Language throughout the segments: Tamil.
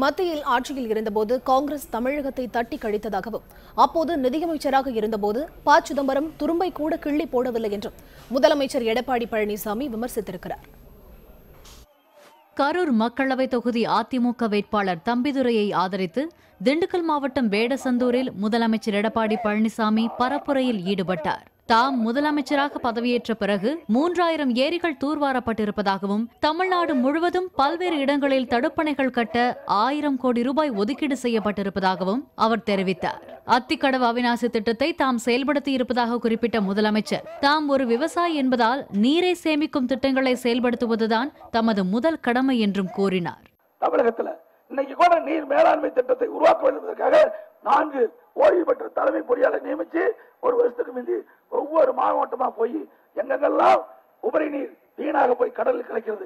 மத்தியில் ஆட்சியில் இருந்தபோது காங்கிரஸ் தமிழகத்தை தட்டி கழித்ததாகவும் அப்போது நிதியமைச்சராக இருந்தபோது ப. சிதம்பரம் துரும்பை கூட கிள்ளி போடவில்லை என்றும் முதலமைச்சர் எடப்பாடி பழனிசாமி விமர்சித்திருக்கிறார். கரூர் மக்களவை தொகுதி அதிமுக வேட்பாளர் தம்பிதுரையை ஆதரித்து திண்டுக்கல் மாவட்டம் வேடசந்தூரில் முதலமைச்சர் எடப்பாடி பழனிசாமி பரப்புரையில் ஈடுபட்டார். தாம் முதலமைச்சராக பதவியேற்ற பிறகு 3000 ஏரிகள் தூர்வாரப்பட்டிருப்பதாகவும் தமிழ்நாடு முழுவதும் பல்வேறு இடங்களில் தடுப்பணைகள் கட்ட 1000 கோடி ரூபாய் ஒதுக்கீடு செய்யப்பட்டிருப்பதாகவும் அவர் தெரிவித்தார். அத்திக்கடவு அவிநாசி திட்டத்தை தாம் செயல்படுத்தியிருப்பதாக குறிப்பிட்ட முதலமைச்சர் தாம் ஒரு விவசாயி என்பதால் நீரை சேமிக்கும் திட்டங்களை செயல்படுத்துவதுதான் தமது முதல் கடமை என்றும் கூறினார். தமிழகத்தில் இன்னைக்கு கூட நீர் மேலாண்மை திட்டத்தை உருவாக்க வேண்டுவதற்காக 4 ஓய்வு பெற்ற தலைமை பொறியாளர் நியமிச்சு ஒரு வருஷத்துக்கு முந்தி ஒவ்வொரு மாவட்டமா போய் எங்கெங்கெல்லாம் உபரி நீர் வீணாக போய் கடலில் கிடைக்கிறது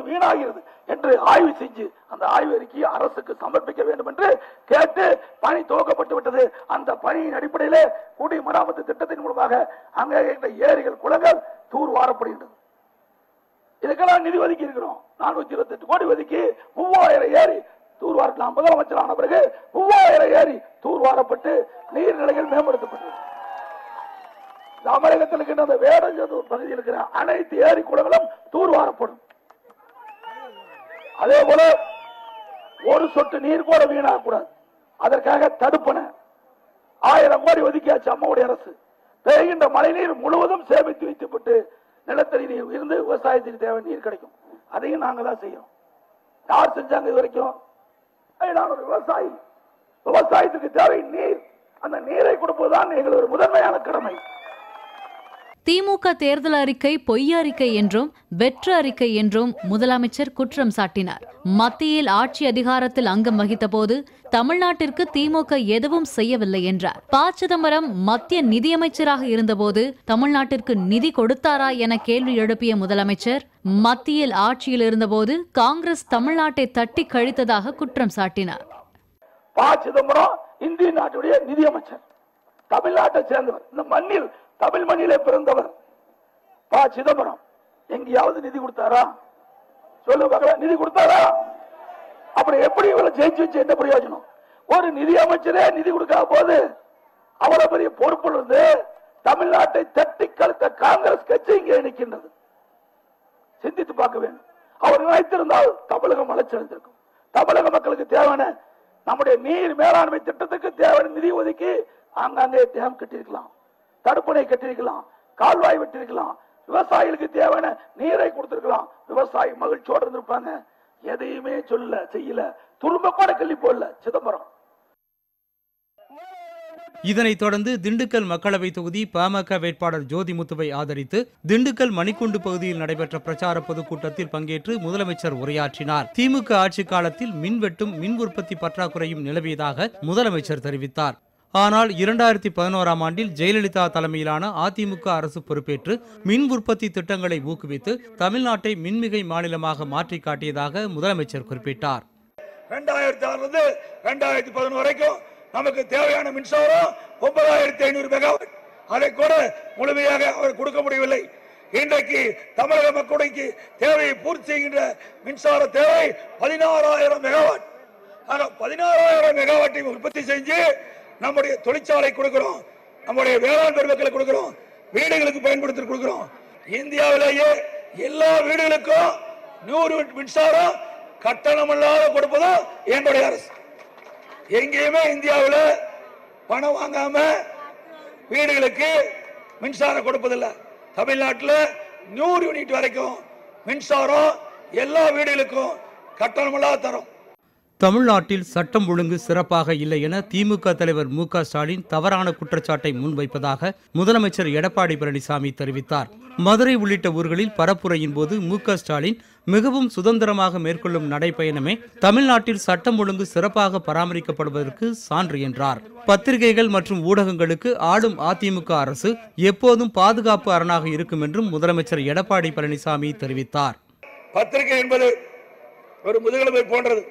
வீணாகிறது என்று ஆய்வு செஞ்சு அந்த ஆய்வு அறிக்கையை அரசுக்கு சமர்ப்பிக்க வேண்டும் என்று கேட்டு பணி துவக்கப்பட்டு விட்டது. அந்த பணியின் அடிப்படையிலே குடிமராமத்து திட்டத்தின் மூலமாக அங்கே ஏரிகள் குளங்கள் தூர்வாரப்படுகின்றது. இதுக்கெல்லாம் நிதி ஒதுக்கி இருக்கிறோம். 428 கோடி ஒதுக்கி 3000 ஏரி தூர்வாரலாம். முதலமைச்சரான பிறகு 3000 ஏரி தூர்வாரப்பட்டு நீர்நிலைகள் மேம்படுத்தப்பட்டது. தமிழகத்தில் இருக்கின்ற அந்த வேடசந்தூர் பகுதியில் இருக்கிற அனைத்து ஏரி குளங்களும் தூர்வாரப்படும். அதே போல ஒரு சொட்டு நீர் கூட வீணாக கூடாது. அதற்காக தடுப்பணை 1000 கோடி ஒதுக்கியாச்சு அம்மாவுடைய அரசு. பெய்கின்ற மழை நீர் முழுவதும் சேமித்து வைக்கப்பட்டு நிலத்தடி நீர் இருந்து விவசாயத்திற்கு தேவை நீர் கிடைக்கும். அதையும் நாங்க தான் செய்யறோம். யார் செஞ்சாங்க இது வரைக்கும்? நான் ஒரு விவசாயி. விவசாயத்துக்கு தேவை நீர். அந்த நீரை கொடுப்பதுதான் எங்கள் ஒரு முதன்மையான கடமை. திமுக தேர்தல் அறிக்கை பொய் அறிக்கை என்றும் வெற்று அறிக்கை என்றும் முதலமைச்சர் குற்றம் சாட்டினார். மத்தியில் ஆட்சி அதிகாரத்தில் அங்கம் வகித்த போது தமிழ்நாட்டிற்கு திமுக எதுவும் செய்யவில்லை என்றார். ப. சிதம்பரம் மத்திய நிதியமைச்சராக இருந்தபோது தமிழ்நாட்டிற்கு நிதி கொடுத்தாரா என கேள்வி எழுப்பிய முதலமைச்சர் மத்தியில் ஆட்சியில் இருந்தபோது காங்கிரஸ் தமிழ்நாட்டை தட்டி கழித்ததாக குற்றம் சாட்டினார். ப. சிதம்பரம் இந்திய நாட்டுடைய நிதியமைச்சர், தமிழ்நாட்டை சேர்ந்தவர், இந்த மண்ணில் தமிழ் மண்ணிலே பிறந்தவர். ப. சிதம்பரம் எங்கேயாவது நிதி கொடுத்தாரா? சொல்லுவாங்க, நிதி கொடுத்தாரா? அப்படி எப்படி இவரை ஜெயிச்சு வச்சு என்ன பிரயோஜனம்? ஒரு நிதி அமைச்சரே நிதி கொடுக்காத போது அவ்வளவு பெரிய பொறுப்பில் இருந்து தமிழ்நாட்டை தட்டி கழித்த காங்கிரஸ் கட்சி இங்கே நிற்கின்றது. சிந்தித்து பார்க்க வேண்டும். அவர் நினைத்திருந்தால் தமிழகம் வளர்ச்சியடைந்திருக்கும். தமிழக மக்களுக்கு தேவையான நம்முடைய நீர் மேலாண்மை திட்டத்துக்கு தேவையான நிதி ஒதுக்கி அங்கங்கே டேம் கட்டியிருக்கலாம், தடுப்பணை கட்டிருக்கலாம், கால்வாய் வெட்டிருக்கலாம், விவசாயிகளுக்கு தேவையான நீரை கொடுத்திருக்கலாம். விவசாயி மகிழ்ச்சியோடு இருந்திருப்பாங்க. எதையுமே சொல்ல செய்யல, துரும்ப கூட கிள்ளி போடல சிதம்பரம். இதனைத் தொடர்ந்து திண்டுக்கல் மக்களவை தொகுதி பாமக வேட்பாளர் ஜோதிமுத்துவை ஆதரித்து திண்டுக்கல் மணிக்கூண்டு பகுதியில் நடைபெற்ற பிரச்சார பொதுக்கூட்டத்தில் பங்கேற்று முதலமைச்சர் உரையாற்றினார். திமுக ஆட்சி காலத்தில் மின்வெட்டும் மின் உற்பத்தி பற்றாக்குறையும் நிலவியதாக முதலமைச்சர் தெரிவித்தார். ஆனால் 2011ஆம் ஆண்டில் ஜெயலலிதா தலைமையிலான அதிமுக அரசு பொறுப்பேற்று மின் உற்பத்தி திட்டங்களை ஊக்குவித்து தமிழ்நாட்டை மின்மிகை மாநிலமாக மாற்றி காட்டியதாக முதலமைச்சர் குறிப்பிட்டார். 2006 2011 வரைக்கும் நமக்கு தேவையான மின்சாரம் 9500 மெகாவாட். அதை கூட முழுமையாக அவர் கொடுக்க முடியவில்லை. இன்றைக்கு தமிழக மக்களுக்கு தேவையை பூர்த்தி செய்கின்ற மின்சார தேவை 16000 மெகாவாட். 16000 மெகாவாட்டை உற்பத்தி செஞ்சு நம்முடைய தொழிற்சாலை கொடுக்கிறோம், நம்முடைய வேளாண் பெருமக்களுக்கு கொடுக்கிறோம், வீடுகளுக்கு பயன்படுத்தி கொடுக்கிறோம். இந்தியாவிலேயே எல்லா வீடுகளுக்கும் 100 மின்சாரம் கட்டணம் இல்லாத கொடுப்பதும் என்னுடைய அரசு. எங்கேயுமே இந்தியாவில் பணம் வாங்காம வீடுகளுக்கு மின்சாரம் கொடுப்பதில்லை. தமிழ்நாட்டில் 100 யூனிட் வரைக்கும் மின்சாரம் எல்லா வீடுகளுக்கும் கட்டணம் இல்லாத தரும். தமிழ்நாட்டில் சட்டம் ஒழுங்கு சிறப்பாக இல்லை என திமுக தலைவர் மு.க. ஸ்டாலின் தவறான குற்றச்சாட்டை முன்வைப்பதாக முதலமைச்சர் எடப்பாடி பழனிசாமி தெரிவித்தார். மதுரை உள்ளிட்ட ஊர்களில் பரப்புரையின் போது மு.க. ஸ்டாலின் மிகவும் சுதந்திரமாக மேற்கொள்ளும் நடைபயணமே தமிழ்நாட்டில் சட்டம் ஒழுங்கு சிறப்பாக பராமரிக்கப்படுவதற்கு சான்று என்றார். பத்திரிகைகள் மற்றும் ஊடகங்களுக்கு ஆளும் அதிமுக அரசு எப்போதும் பாதுகாப்பு அரணாக இருக்கும் என்றும் முதலமைச்சர் எடப்பாடி பழனிசாமி தெரிவித்தார். பத்திரிகை என்பது ஒரு முதுகெலும்பை போன்றது.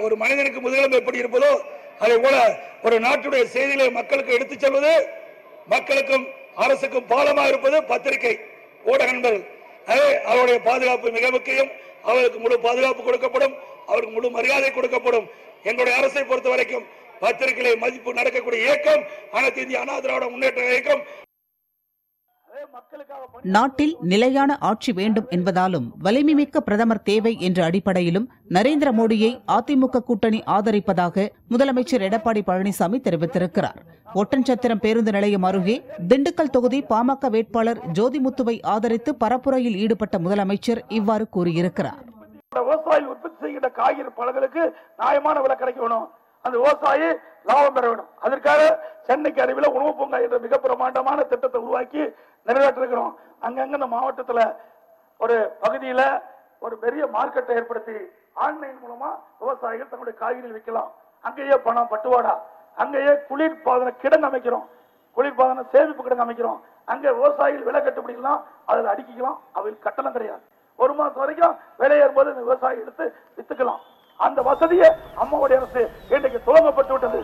ஒரு மனிதனுக்கு முதுகெலும்பு எப்படி இருப்பதோ அதே போல ஒரு நாட்டுடைய செய்திகளை மக்களுக்கு எடுத்துச் செல்வது, மக்களுக்கும் அரசுக்கும் பாலமாக இருப்பது பத்திரிகை ஊடகங்கள். அவருடைய பாதுகாப்பு மிக முக்கியம். அவருக்கு முழு பாதுகாப்பு கொடுக்கப்படும். அவருக்கு முழு மரியாதை கொடுக்கப்படும். எங்களுடைய அரசை பொறுத்த வரைக்கும் பத்திரிகை மதிப்பு நடக்கக்கூடிய இயக்கம் அனைத்து இந்திய அண்ணா திராவிட முன்னேற்ற இயக்கம். நாட்டில் நிலையான ஆட்சி வேண்டும் என்பதாலும் வலிமைமிக்க பிரதமர் தேவை என்ற அடிப்படையிலும் நரேந்திர மோடியை அதிமுக கூட்டணி ஆதரிப்பதாக முதலமைச்சர் எடப்பாடி பழனிசாமி தெரிவித்திருக்கிறார். ஒட்டன்சத்திரம் பேருந்து நிலையம் அருகே திண்டுக்கல் தொகுதி பாமக வேட்பாளர் ஜோதிமுத்துவை ஆதரித்து பரப்புரையில் ஈடுபட்ட முதலமைச்சர் இவ்வாறு கூறியிருக்கிறார். விவசாயிகள் உற்பத்தி செய்கின்ற காய்கறி பழங்களுக்கு நியாயமான விலை கிடைக்கணும், அந்த விவசாயி லாபம் பெற வேண்டும். அதற்காக சென்னைக்கு அருகில் உணவு பூங்கா என்ற மிக பிரமாண்டமான திட்டத்தை உருவாக்கி நிறைவேற்றிருக்கிறோம். அங்கங்க இந்த மாவட்டத்தில் ஒரு பகுதியில ஒரு பெரிய மார்க்கெட்டை ஏற்படுத்தி ஆன்லைன் மூலமா விவசாயிகள் தங்களுடைய காய்கறிகள் விற்கலாம். அங்கேயே பணம் பட்டுவாடா, அங்கேயே குளிர்பாதன கிடங்கு அமைக்கிறோம், குளிர்பாதன சேமிப்பு கிடங்கு அமைக்கிறோம். அங்க விவசாயிகள் விலை கட்டுப்படிக்கலாம், அதில் அடிக்கலாம், அவங்களுக்கு கட்டணம் கிடையாது. ஒரு மாசம் வரைக்கும் விலை ஏறும்போது இந்த விவசாயி எடுத்து வித்துக்கலாம். அந்த வசதியை அம்மாவுடைய அரசு இன்றைக்கு துவங்கப்பட்டு விட்டது.